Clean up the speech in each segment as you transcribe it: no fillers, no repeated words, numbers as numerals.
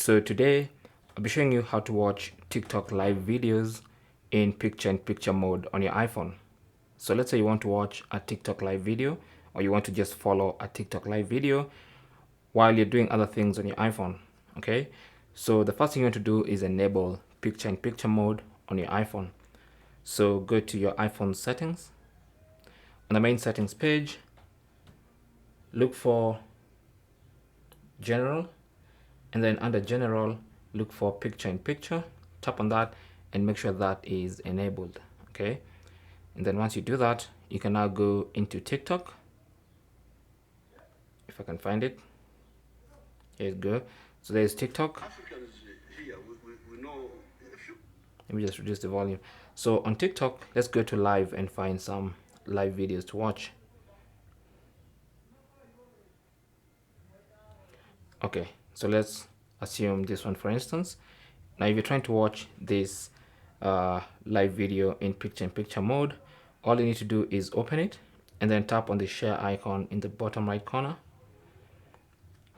So today I'll be showing you how to watch TikTok live videos in picture-in-picture mode on your iPhone. So let's say you want to watch a TikTok live video, or you want to just follow a TikTok live video while you're doing other things on your iPhone. Okay, so the first thing you want to do is enable picture-in-picture mode on your iPhone. So go to your iPhone settings. On the main settings page, look for general, and then under general, look for picture-in-picture. Tap on that and make sure that is enabled. Okay, and then once you do that, you can now go into TikTok. If I can find it, here you go. So there's TikTok. Let me just reduce the volume. So on TikTok, let's go to live and find some live videos to watch. Okay, so let's assume this one for instance. Now if you're trying to watch this live video in picture-in-picture mode, all you need to do is open it and then tap on the share icon in the bottom right corner,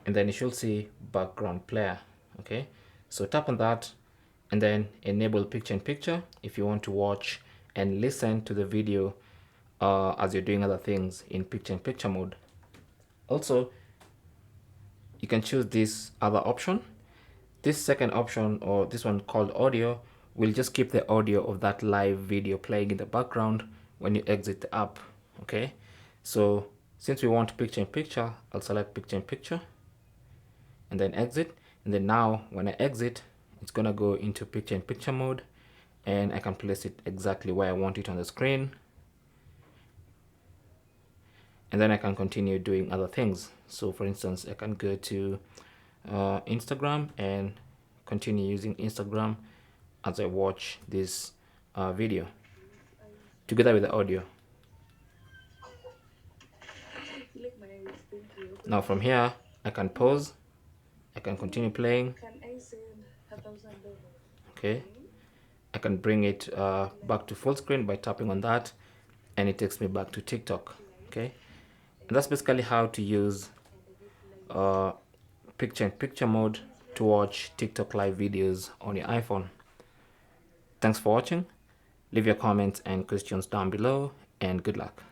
and then you should see background player. Okay, so tap on that and then enable picture-in-picture if you want to watch and listen to the video as you're doing other things in picture-in-picture mode. Also, you can choose this other option. This second option, or this one called audio, will just keep the audio of that live video playing in the background when you exit the app. Okay, so since we want picture-in-picture, I'll select picture-in-picture and then exit. And then now when I exit, it's gonna go into picture-in-picture mode, and I can place it exactly where I want it on the screen. And then I can continue doing other things. So for instance, I can go to Instagram and continue using Instagram as I watch this video together with the audio. Now from here, I can pause, I can continue playing. Okay, I can bring it back to full screen by tapping on that, and it takes me back to TikTok. Okay, and that's basically how to use picture-in-picture mode to watch TikTok live videos on your iPhone. Thanks for watching. Leave your comments and questions down below, and good luck.